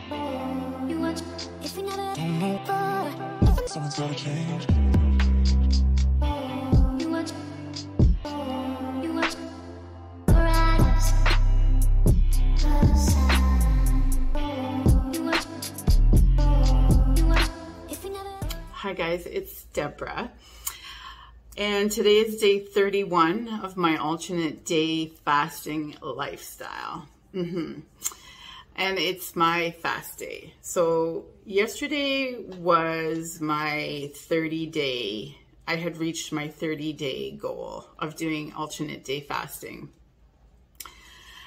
Someone's gotta change. Hi guys, it's Deborah, and today is day 31 of my alternate day fasting lifestyle. And it's my fast day. So yesterday was my 30-day, I had reached my 30-day goal of doing alternate day fasting.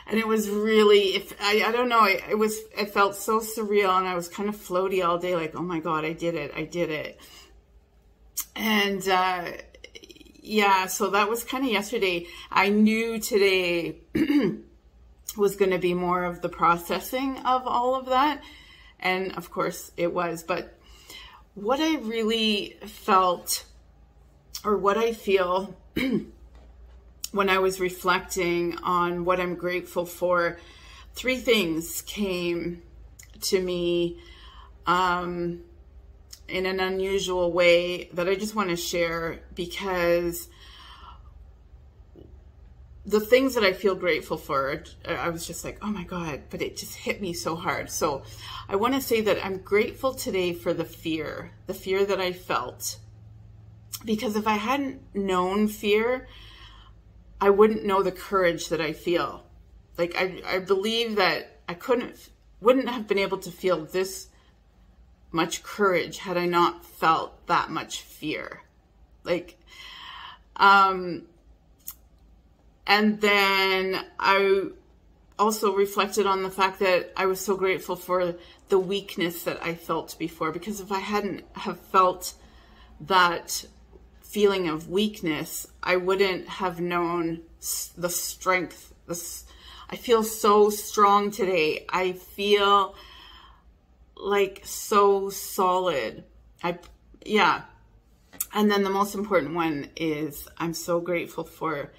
And it was really, I don't know, it felt so surreal, and I was kind of floaty all day, like, oh my God, I did it. And yeah, so that was kind of yesterday. I knew today was going to be more of the processing of all of that. And of course it was, but what I really felt, or what I feel when I was reflecting on what I'm grateful for, three things came to me in an unusual way that I just want to share, because the things that I feel grateful for, I was just like, oh my God, but it just hit me so hard. So I want to say that I'm grateful today for the fear that I felt, because if I hadn't known fear, I wouldn't know the courage that I feel. Like I believe that I wouldn't have been able to feel this much courage had I not felt that much fear. Like, and then I also reflected on the fact that I was so grateful for the weakness that I felt before, because if I hadn't have felt that feeling of weakness, I wouldn't have known the strength. I feel so strong today. I feel like so solid. Yeah. And then the most important one is I'm so grateful for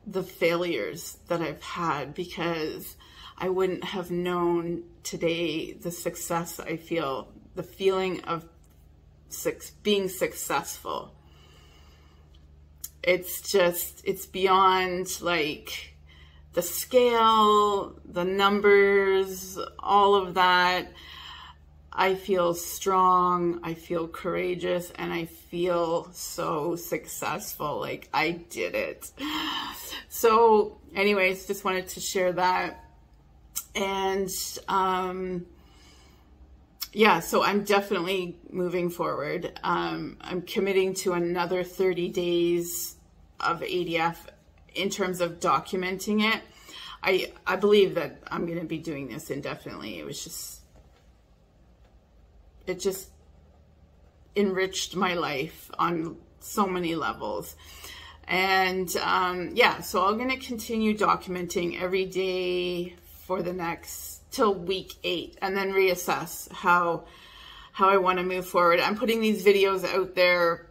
the failures that I've had, because I wouldn't have known today the success I feel, the feeling of being successful. It's beyond like the scale, the numbers, all of that. I feel strong, I feel courageous, and I feel so successful. Like I did it. So anyways, just wanted to share that. And yeah, so I'm definitely moving forward. I'm committing to another 30 days of ADF in terms of documenting it. I believe that I'm going to be doing this indefinitely. It just enriched my life on so many levels. And yeah, so I'm going to continue documenting every day for the next till week 8, and then reassess how I want to move forward. I'm putting these videos out there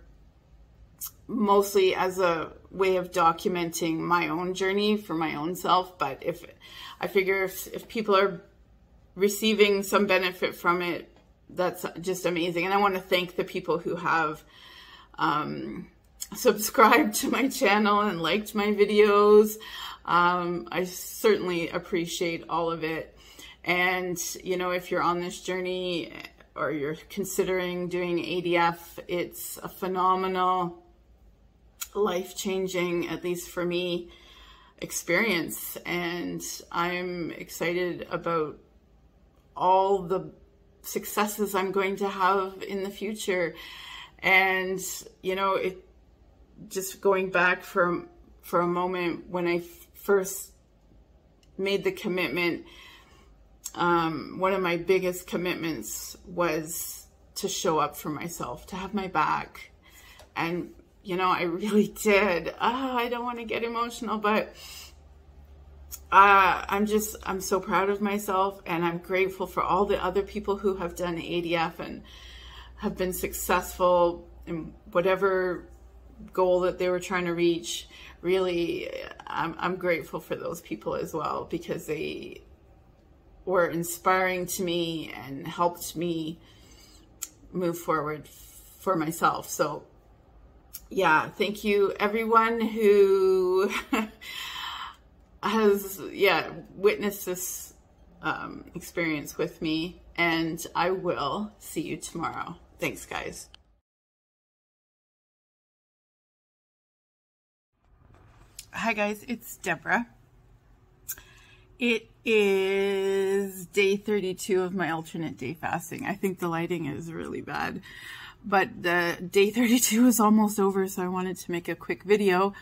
mostly as a way of documenting my own journey for my own self, but I figure if people are receiving some benefit from it, that's just amazing. And I want to thank the people who have subscribed to my channel and liked my videos. I certainly appreciate all of it. And, you know, if you're on this journey or you're considering doing ADF, it's a phenomenal, life-changing, at least for me, experience. And I'm excited about all the successes I'm going to have in the future. And, you know, just going back for a moment, when I first made the commitment, one of my biggest commitments was to show up for myself, to have my back. And, you know, I really did. I don't want to get emotional, but I'm so proud of myself, and I'm grateful for all the other people who have done ADF and have been successful in whatever goal that they were trying to reach. Really, I'm grateful for those people as well, because they were inspiring to me and helped me move forward for myself. So yeah, thank you everyone who has witnessed this experience with me, and I will see you tomorrow. Thanks, guys. Hi guys, it's Deborah. It is day 32 of my alternate day fasting. I think the lighting is really bad, but the day 32 is almost over, so I wanted to make a quick video.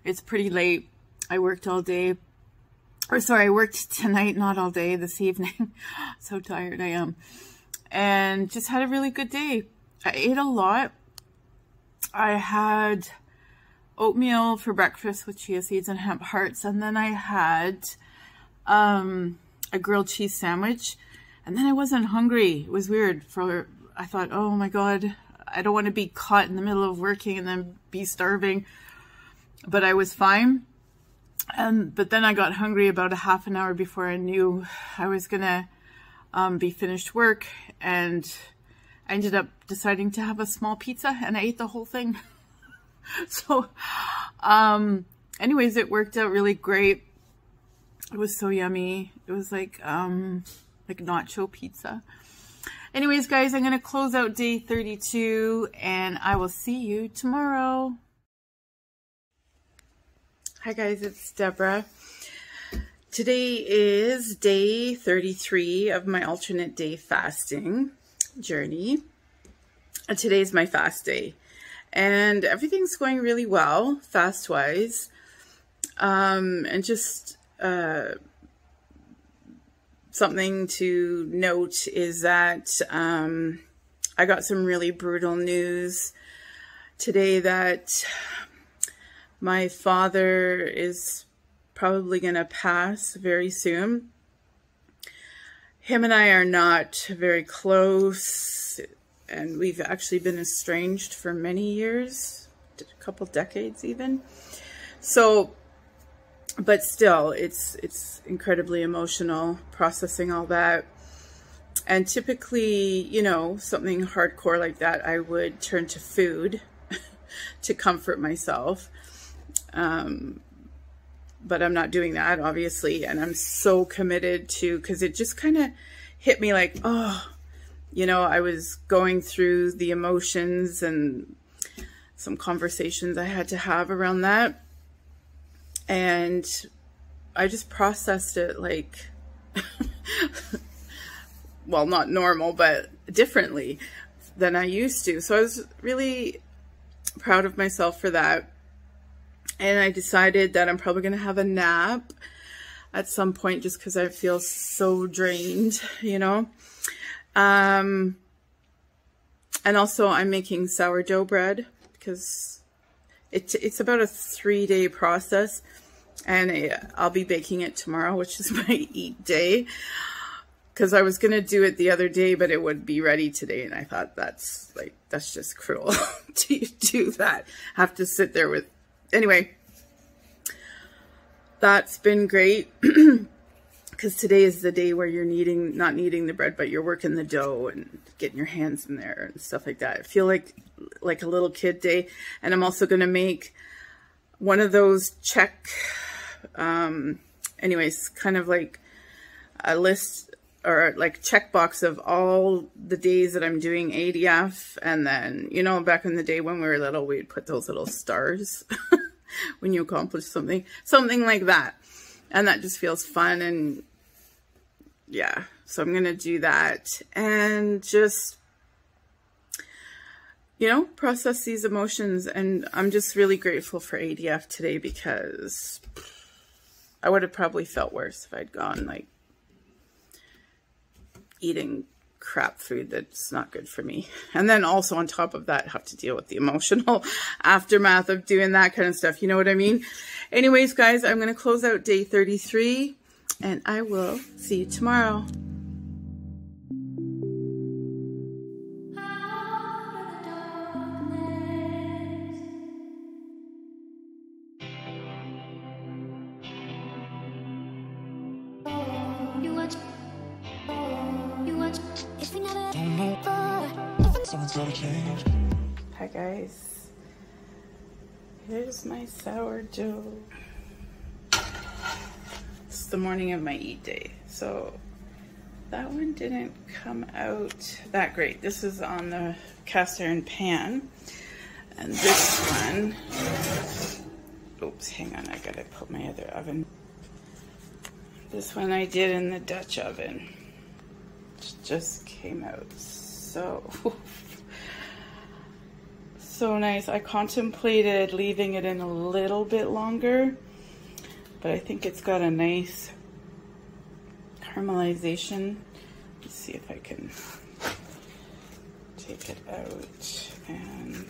It's pretty late. I worked all day. Or sorry, I worked tonight, not all day, this evening. So tired I am. And just had a really good day. I ate a lot. I had oatmeal for breakfast with chia seeds and hemp hearts, and then I had a grilled cheese sandwich, and then I wasn't hungry. It was weird. I thought, oh my god, I don't want to be caught in the middle of working and then be starving, but I was fine. But then I got hungry about a half an hour before I knew I was gonna be finished work, and I ended up deciding to have a small pizza, and I ate the whole thing. So, anyways, it worked out really great. It was so yummy. It was like nacho pizza. Anyways, guys, I'm going to close out day 32, and I will see you tomorrow. Hi, guys, it's Deborah. Today is day 33 of my alternate day fasting journey. And today's my fast day. And everything's going really well, fast-wise. And just something to note is that I got some really brutal news today that my father is probably going to pass very soon. Him and I are not very close, and we've actually been estranged for many years, a couple decades even. So, but still, it's incredibly emotional processing all that. And typically, you know, something hardcore like that, I would turn to food to comfort myself. But I'm not doing that, obviously. And I'm so committed to, because it just kind of hit me like, oh, you know, I was going through the emotions and some conversations I had to have around that. And I just processed it like, well, not normal, but differently than I used to. So I was really proud of myself for that. And I decided that I'm probably going to have a nap at some point just because I feel so drained, you know. And also I'm making sourdough bread because it's about a 3-day process, and I'll be baking it tomorrow, which is my eat day, because I was going to do it the other day, but it would be ready today. And I thought that's just cruel to do that. Have to sit there with, anyway, that's been great. Because today is the day where you're not kneading the bread, but you're working the dough and getting your hands in there and stuff like that. I feel like a little kid day. And I'm also going to make one of those anyways, kind of like a list or like checkbox of all the days that I'm doing ADF. And then, you know, back in the day when we were little, we'd put those little stars when you accomplish something like that. And that just feels fun. And yeah, so I'm going to do that and just, you know, process these emotions. And I'm just really grateful for ADF today, because I would have probably felt worse if I'd gone like eating crap food that's not good for me. And then also on top of that, have to deal with the emotional aftermath of doing that kind of stuff. You know what I mean? Anyways, guys, I'm going to close out day 33, and I will see you tomorrow. You watch Someone's gotta change. Hi guys, here's my sourdough. It's the morning of my eat day, so that one didn't come out that great. This is on the cast iron pan, and this one, oops, hang on, I gotta put my other oven. This one I did in the Dutch oven. It just came out so nice. I contemplated leaving it in a little bit longer, but I think it's got a nice caramelization. Let's see if I can take it out and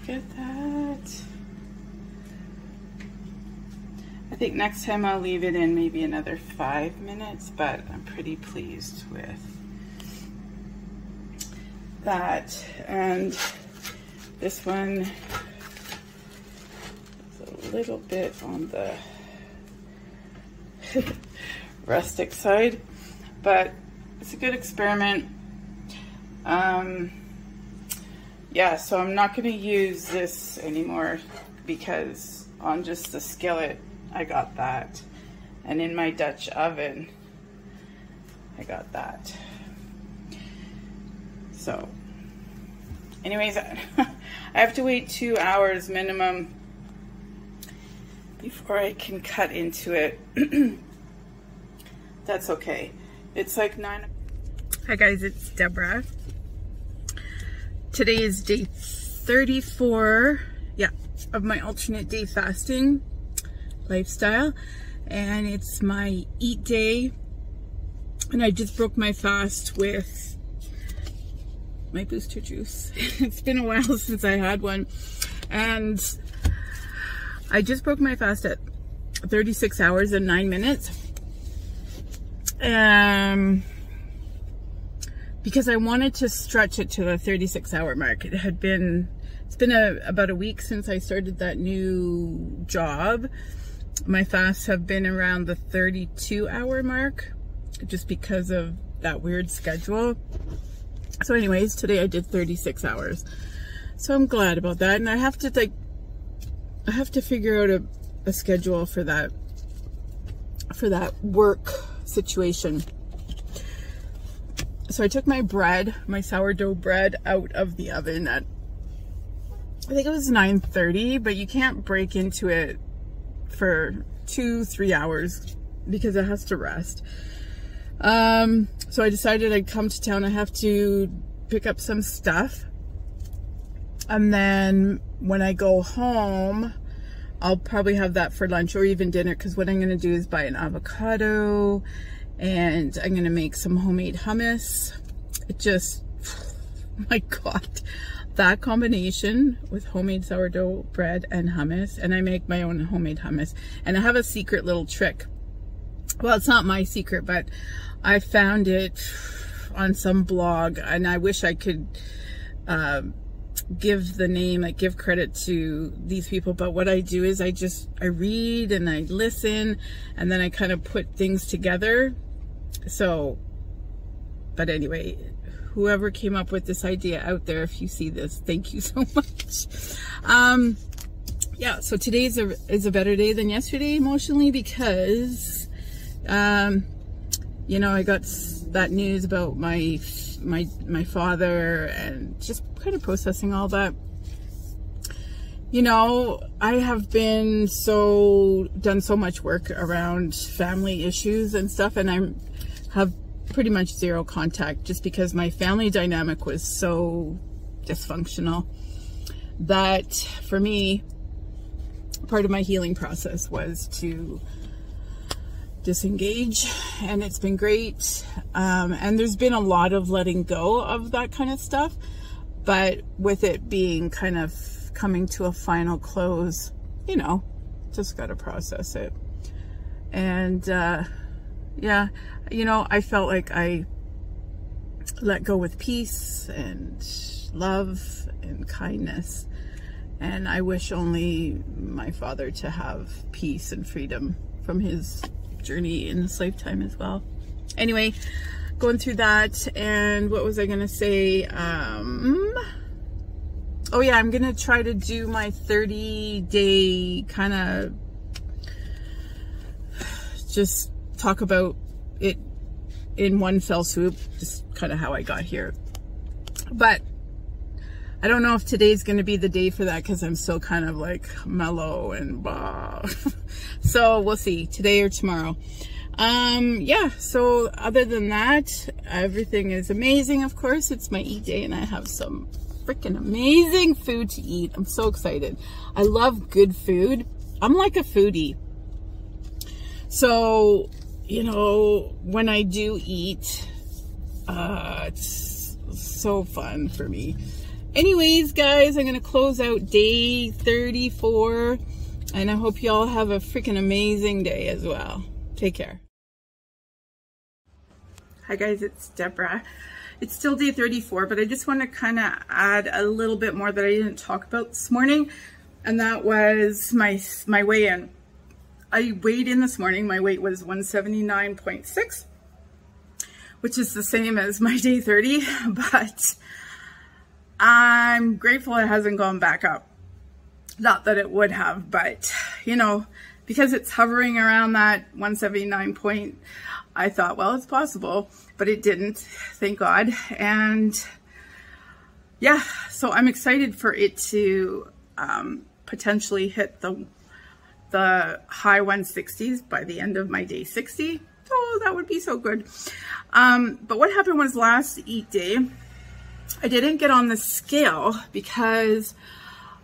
get that. I think next time I'll leave it in maybe another 5 minutes, but I'm pretty pleased with that. And this one is a little bit on the rustic side, but it's a good experiment. Yeah, so I'm not going to use this anymore because on just the skillet I got that, and in my Dutch oven I got that. So anyways, I have to wait 2 hours minimum before I can cut into it. That's okay. It's like 9. Hi guys, it's Deborah. Today is day 34, yeah, of my alternate day fasting lifestyle, and it's my eat day, and I just broke my fast with my booster juice. It's been a while since I had one, and I just broke my fast at 36 hours and 9 minutes, because I wanted to stretch it to the 36-hour mark. It's been about a week since I started that new job. My fasts have been around the 32-hour mark just because of that weird schedule. So anyways, today I did 36 hours. So I'm glad about that. And I have to figure out a schedule for that work situation. So I took my bread, my sourdough bread, out of the oven at, I think it was 9:30, but you can't break into it for 2-3 hours because it has to rest. So I decided I'd come to town. I have to pick up some stuff, and then when I go home I'll probably have that for lunch or even dinner, because what I'm going to do is buy an avocado and I'm going to make some homemade hummus. It just, my God, that combination with homemade sourdough bread and hummus, and I make my own homemade hummus. And I have a secret little trick. Well, it's not my secret, but I found it on some blog, and I wish I could give the name, like give credit to these people, but what I do is I read and I listen, and then I kind of put things together. So, but anyway, whoever came up with this idea out there, if you see this, thank you so much. Yeah, so today is a better day than yesterday emotionally, because you know, I got that news about my father, and just kind of processing all that. You know, I have been done so much work around family issues and stuff, and I have pretty much zero contact, just because my family dynamic was so dysfunctional that for me, part of my healing process was to disengage, and it's been great. And there's been a lot of letting go of that kind of stuff, but with it being kind of coming to a final close, you know, just got to process it. And yeah, you know, I felt like I let go with peace and love and kindness, And I wish only my father to have peace and freedom from his journey in this lifetime as well. Anyway, going through that, and what was I gonna say? Oh yeah, I'm gonna try to do my 30-day kind of, just talk about it in one fell swoop, just kind of how I got here. But I don't know if today's going to be the day for that, because I'm still kind of like mellow and blah. So we'll see, today or tomorrow. Yeah, so other than that, everything is amazing. Of course, it's my eat day and I have some freaking amazing food to eat. I'm so excited. I love good food. I'm like a foodie. So, you know, when I do eat, it's so fun for me. Anyways, guys, I'm going to close out day 34, and I hope you all have a freaking amazing day as well. Take care. Hi guys, it's Deborah. It's still day 34, but I just want to kind of add a little bit more that I didn't talk about this morning, and that was my weigh-in. I weighed in this morning. My weight was 179.6, which is the same as my day 30, but I'm grateful it hasn't gone back up. Not that it would have, but you know, because it's hovering around that 179 point, I thought, well, it's possible, but it didn't, thank God. And yeah, so I'm excited for it to potentially hit the high 160s by the end of my day 60. Oh, that would be so good. But what happened was last eat day, I didn't get on the scale because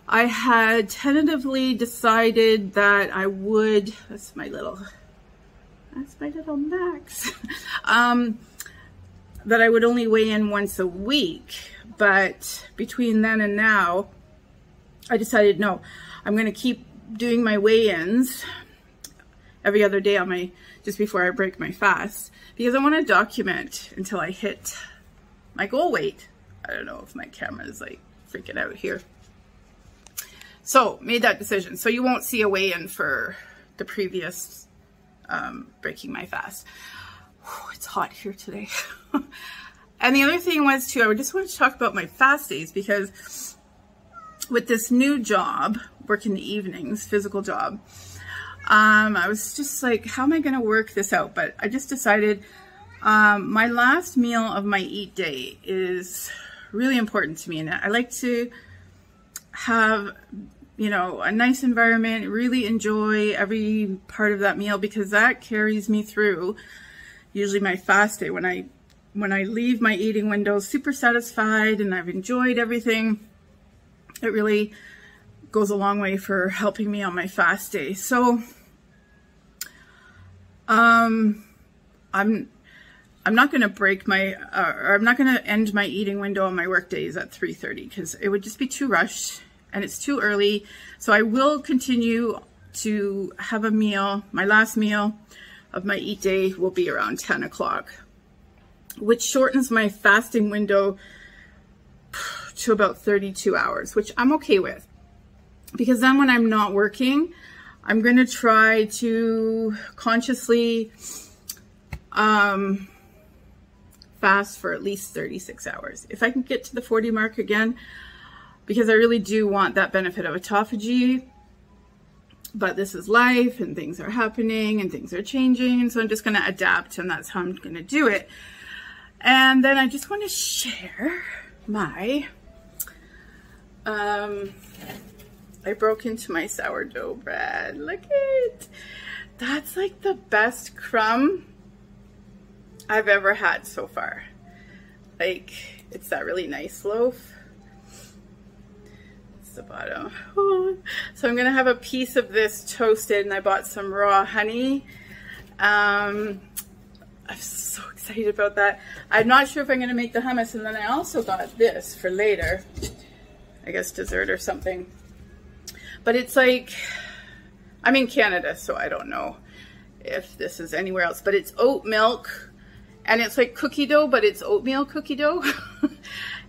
I had tentatively decided that I would, that's my little max, that I would only weigh in once a week. But between then and now, I decided, no, I'm going to keep doing my weigh-ins every other day on my, just before I break my fast, because I want to document until I hit my goal weight. I don't know if my camera is like freaking out here. So made that decision. So you won't see a weigh-in for the previous breaking my fast. Whew, it's hot here today. And the other thing was too, I just wanted to talk about my fast days, because with this new job, working the evenings, physical job, I was just like, how am I going to work this out? But I just decided my last meal of my eat day is really important to me. And I like to have, you know, a nice environment, really enjoy every part of that meal, because that carries me through usually my fast day. When I leave my eating window super satisfied and I've enjoyed everything, it really goes a long way for helping me on my fast day. So I'm not going to break my, or I'm not going to end my eating window on my work days at 3:30, because it would just be too rushed and it's too early. So I will continue to have a meal. My last meal of my eat day will be around 10 o'clock, which shortens my fasting window to about 32 hours, which I'm okay with. Because then when I'm not working, I'm going to try to consciously fast for at least 36 hours. If I can get to the 40 mark again, because I really do want that benefit of autophagy, but this is life and things are happening and things are changing. And so I'm just going to adapt, and that's how I'm going to do it. And then I just want to share my, I broke into my sourdough bread. Look at it. That's like the best crumb I've ever had so far. Like, it's that really nice loaf. It's the bottom. Oh. So I'm gonna have a piece of this toasted, and I bought some raw honey. I'm so excited about that. I'm not sure if I'm gonna make the hummus, and then I also got this for later. I guess dessert or something. But it's like, I'm in Canada, so I don't know if this is anywhere else, but it's oat milk, and it's like cookie dough, but it's oatmeal cookie dough.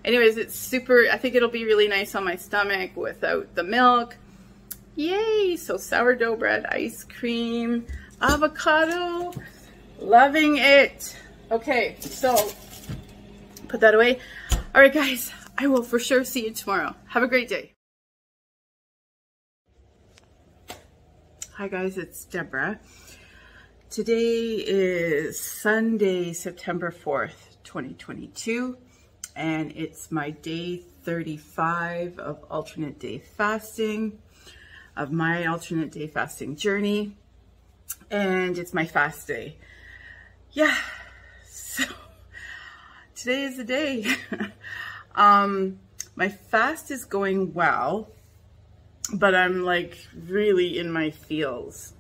anyways, it's super, I think it'll be really nice on my stomach without the milk. Yay! So sourdough bread, ice cream, avocado, loving it. Okay, so put that away. All right, guys, I will for sure see you tomorrow. Have a great day. Hi guys, it's Deborah. Today is Sunday, September 4th, 2022, and it's my day 35 of alternate day fasting, of my alternate day fasting journey, and it's my fast day. Yeah, so today is the day. My fast is going well, but I'm like really in my feels.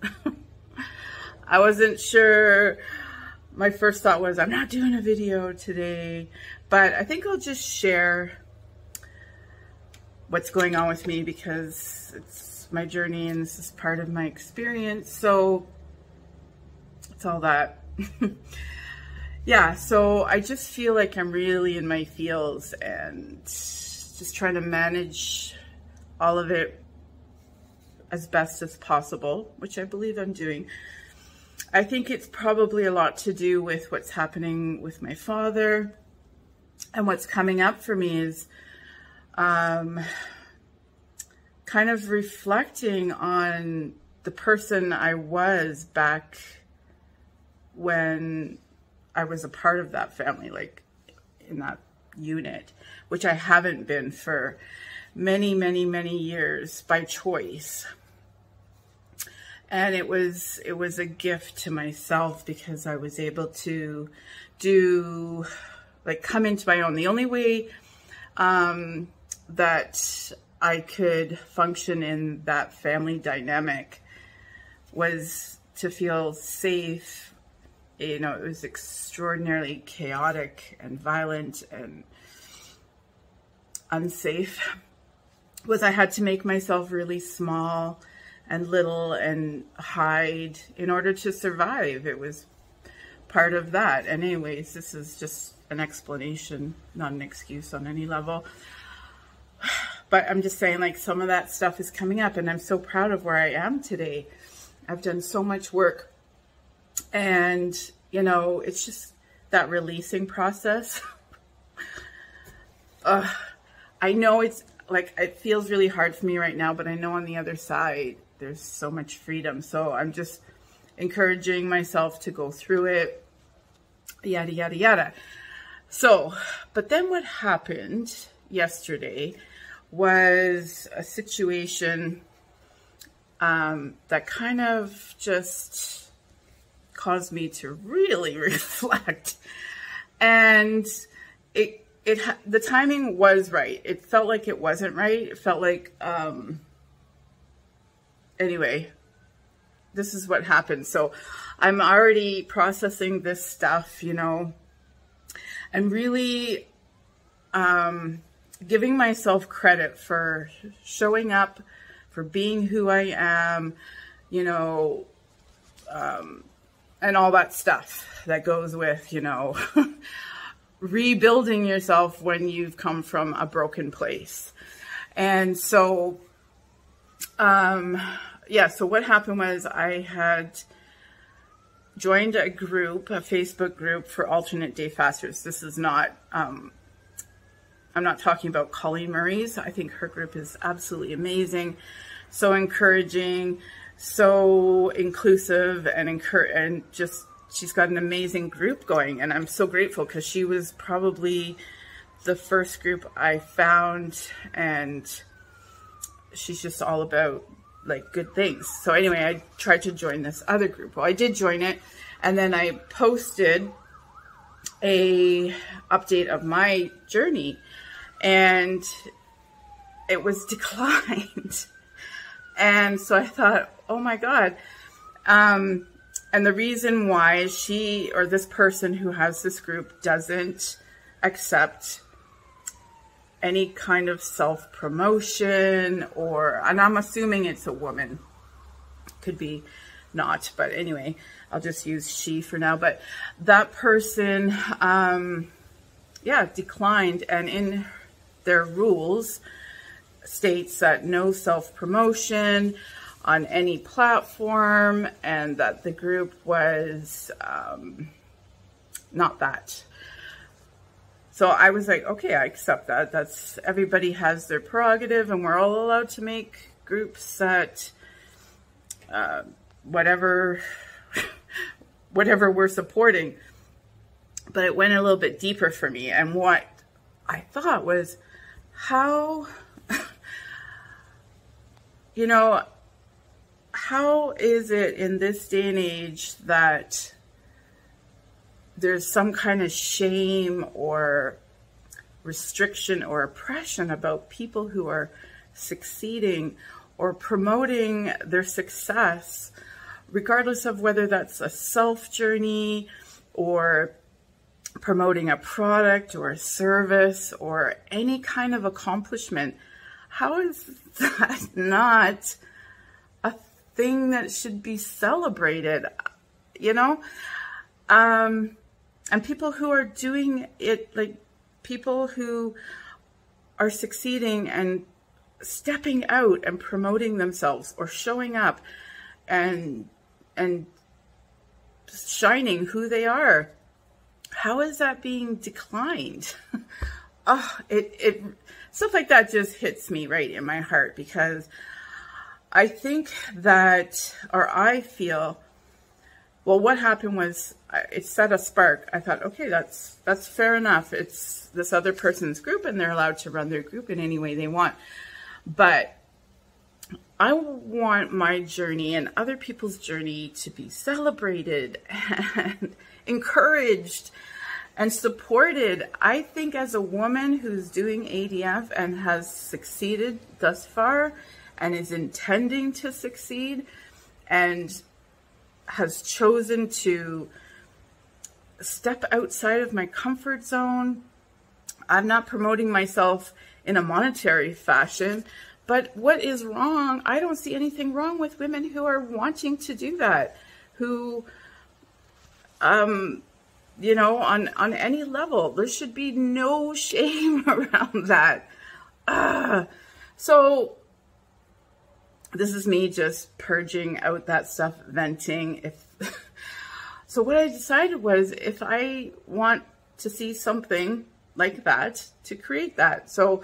I wasn't sure. My first thought was I'm not doing a video today, but I think I'll just share what's going on with me because it's my journey and this is part of my experience. So it's all that. Yeah, so I just feel like I'm really in my feels and just trying to manage all of it as best as possible, which I believe I'm doing. I think it's probably a lot to do with what's happening with my father, and what's coming up for me is kind of reflecting on the person I was back when I was a part of that family, like in that unit, which I haven't been for many, many, many years by choice. And it was a gift to myself because I was able to come into my own. The only way that I could function in that family dynamic was to feel safe. You know, it was extraordinarily chaotic and violent and unsafe. Was I had to make myself really small and little and hide in order to survive. It was part of that. And anyways, this is just an explanation, not an excuse on any level. But I'm just saying, like, some of that stuff is coming up and I'm so proud of where I am today. I've done so much work and, you know, it's just that releasing process. I know it's like, it feels really hard for me right now, but I know on the other side, there's so much freedom. So I'm just encouraging myself to go through it, yada, yada, yada. So, but then what happened yesterday was a situation that kind of just caused me to really reflect. And the timing was right. It felt like it wasn't right. It felt like, anyway, this is what happened. So I'm already processing this stuff, you know, and really giving myself credit for showing up, for being who I am, you know, and all that stuff that goes with, you know, rebuilding yourself when you've come from a broken place. And so, yeah, so what happened was I had joined a group, a Facebook group for alternate day fasters. This is not, I'm not talking about Colleen Murray's. I think her group is absolutely amazing, so encouraging, so inclusive, and just, she's got an amazing group going. And I'm so grateful because she was probably the first group I found, and she's just all about like good things. So anyway, I tried to join this other group. Well, I did join it, and then I posted a update of my journey, and it was declined. And so I thought, oh my God. And the reason why is she, or this person who has this group, doesn't accept any kind of self-promotion, or, and I'm assuming it's a woman, could be not, but anyway, I'll just use she for now. But that person, declined, and in their rules states that no self-promotion on any platform, and that the group was not that. So I was like, okay, I accept that. That's, everybody has their prerogative, and we're all allowed to make groups that whatever we're supporting. But it went a little bit deeper for me, and what I thought was, how how is it in this day and age that there's some kind of shame or restriction or oppression about people who are succeeding or promoting their success, regardless of whether that's a self journey or promoting a product or a service or any kind of accomplishment? How is that not a thing that should be celebrated? And people who are doing it, like people who are succeeding and stepping out and promoting themselves or showing up and shining who they are, how is that being declined? It stuff like that just hits me right in my heart, because I think that, or I feel, well, what happened was it set a spark. I thought, okay, that's fair enough. It's this other person's group, and they're allowed to run their group in any way they want. But I want my journey and other people's journey to be celebrated and encouraged and supported. I think as a woman who's doing ADF and has succeeded thus far and is intending to succeed and has chosen to step outside of my comfort zone, I'm not promoting myself in a monetary fashion, but what is wrong? I don't see anything wrong with women who are wanting to do that, who, on any level, there should be no shame around that. So this is me just purging out that stuff, venting. So what I decided was, if I want to see something like that, to create that. So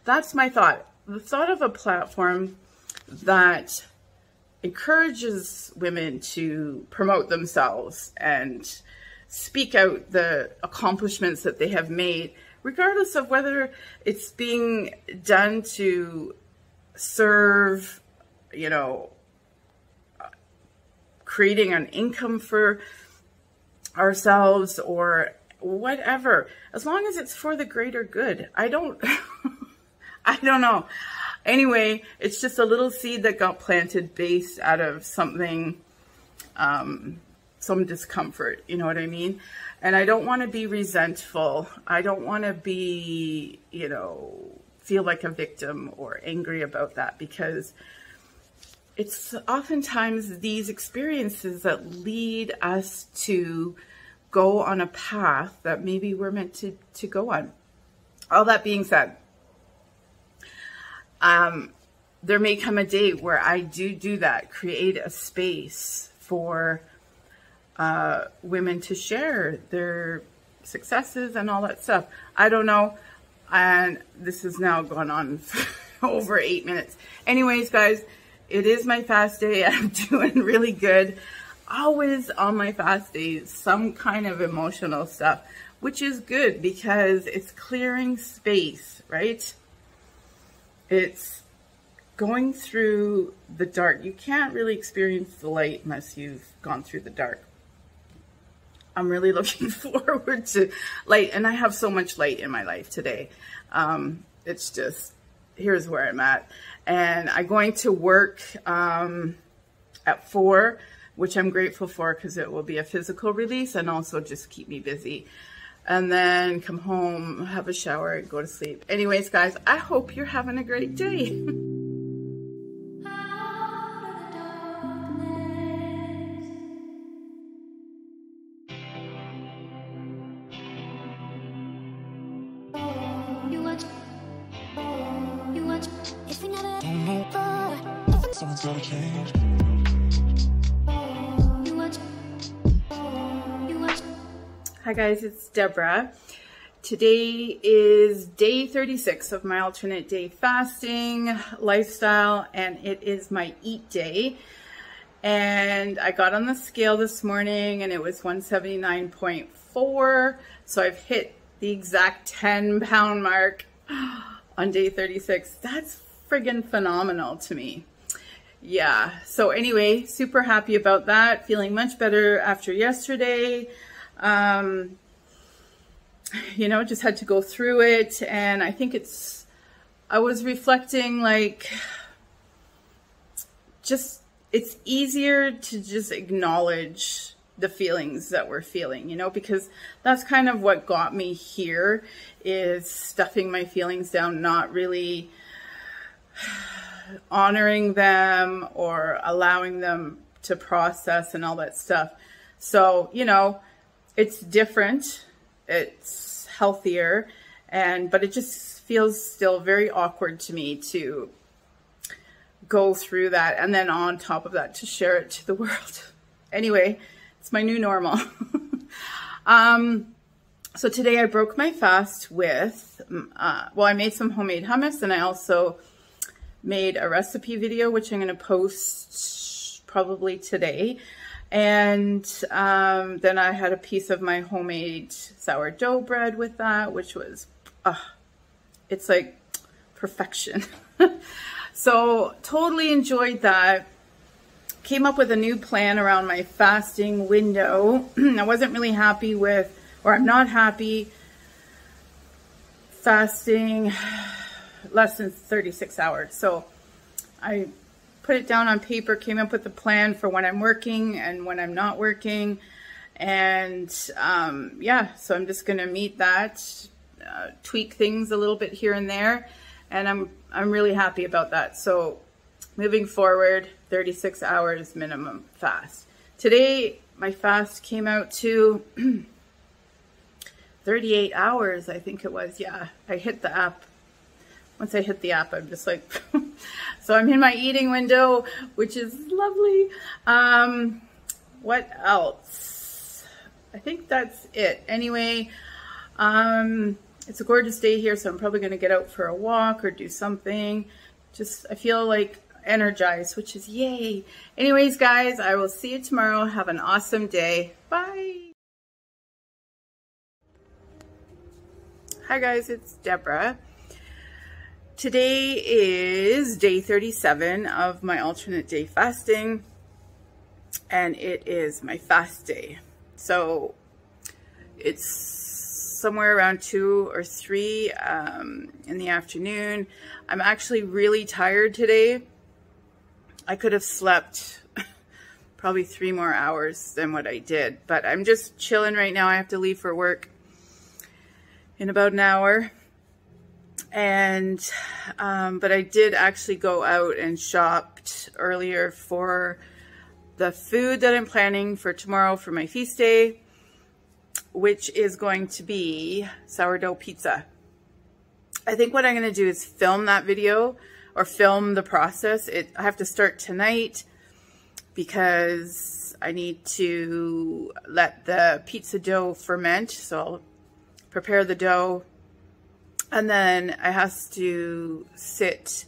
that's my thought. The thought of a platform that encourages women to promote themselves and speak out the accomplishments that they have made, regardless of whether it's being done to serve, creating an income for ourselves or whatever, as long as it's for the greater good. I don't know. Anyway, it's just a little seed that got planted based out of something, some discomfort, you know what I mean? And I don't want to be resentful. I don't want to be, feel like a victim or angry about that, because it's oftentimes these experiences that lead us to go on a path that maybe we're meant to go on. All that being said, there may come a day where I do that, create a space for women to share their successes and all that stuff. I don't know. And this has now gone on for over 8 minutes. Anyways, guys, it is my fast day. I'm doing really good. Always on my fast days, some kind of emotional stuff, which is good because it's clearing space, right? It's going through the dark. You can't really experience the light unless you've gone through the dark. I'm really looking forward to light, and I have so much light in my life today. It's just, here's where I'm at. And I'm going to work at 4, which I'm grateful for because it will be a physical release and also just keep me busy. And then come home, have a shower, and go to sleep. Anyways, guys, I hope you're having a great day. Someone's gotta change. Hi guys, it's Deborah. Today is day 36 of my alternate day fasting lifestyle, and it is my eat day. And I got on the scale this morning and it was 179.4. So I've hit the exact 10-pound mark on day 36. That's friggin' phenomenal to me. Yeah, so anyway, super happy about that. Feeling much better after yesterday. You know, just had to go through it, and I think I was reflecting, like, it's easier to just acknowledge the feelings that we're feeling, you know, because that's kind of what got me here, is stuffing my feelings down, not really honoring them or allowing them to process and all that stuff. So, you know, it's different. It's healthier, but it just feels still very awkward to me to go through that, and then on top of that to share it to the world. Anyway, it's my new normal. So today I broke my fast with, well, I made some homemade hummus, and I also made a recipe video, which I'm going to post probably today. And then I had a piece of my homemade sourdough bread with that, which was, it's like perfection. So totally enjoyed that. Came up with a new plan around my fasting window. I wasn't really happy with, or I'm not happy fasting less than 36 hours. So I put it down on paper, came up with a plan for when I'm working and when I'm not working. And yeah, so I'm just going to meet that, tweak things a little bit here and there. And I'm really happy about that. So moving forward, 36 hours minimum fast. Today, my fast came out to 38 hours, I think it was. Yeah, I hit the app. Once I hit the app, I'm just like, so I'm in my eating window, which is lovely. What else? I think that's it. Anyway, it's a gorgeous day here, so I'm probably going to get out for a walk or do something. Just, I feel like energized, which is yay. Anyways, guys, I will see you tomorrow. Have an awesome day. Bye. Hi guys, it's Deborah. Today is day 37 of my alternate day fasting, and it is my fast day. So it's somewhere around 2 or 3 in the afternoon. I'm actually really tired today. I could have slept probably 3 more hours than what I did, but I'm just chilling right now. I have to leave for work in about an hour. And but I did actually go out and shopped earlier for the food that I'm planning for tomorrow for my feast day, which is going to be sourdough pizza. I think what I'm going to do is film that video, or film the process. I have to start tonight because I need to let the pizza dough ferment. So I'll prepare the dough, and then it has to sit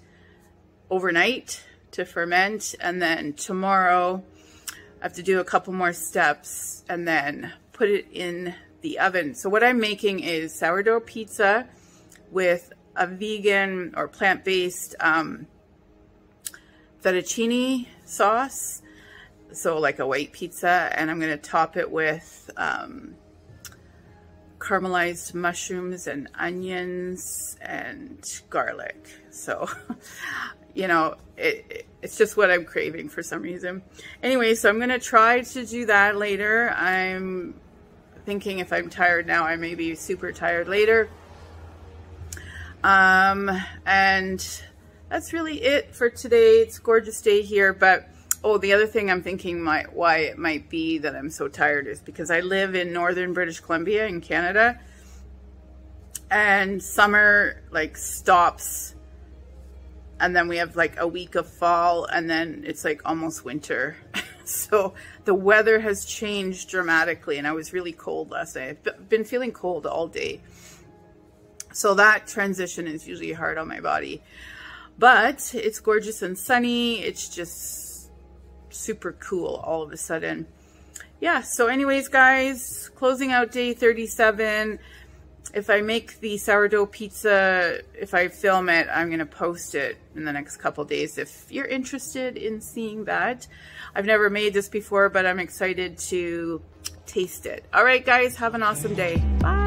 overnight to ferment. And then tomorrow I have to do a couple more steps and then put it in the oven. So what I'm making is sourdough pizza with a vegan or plant-based fettuccine sauce. So like a white pizza, and I'm going to top it with caramelized mushrooms and onions and garlic. So, you know, it's just what I'm craving for some reason. Anyway, so I'm going to try to do that later. I'm thinking if I'm tired now, I may be super tired later. And that's really it for today. It's a gorgeous day here, but oh, the other thing I'm thinking why it might be that I'm so tired is because I live in northern British Columbia in Canada, and summer like stops And then we have like a week of fall, and then it's like almost winter. So the weather has changed dramatically, and I was really cold last night. I've been feeling cold all day. So that transition is usually hard on my body. But it's gorgeous and sunny. It's just super cool all of a sudden. Yeah, so anyways, guys, closing out day 37. If I make the sourdough pizza, if I film it, I'm going to post it in the next couple days if you're interested in seeing that. I've never made this before, but I'm excited to taste it. All right, guys, have an awesome day. Bye.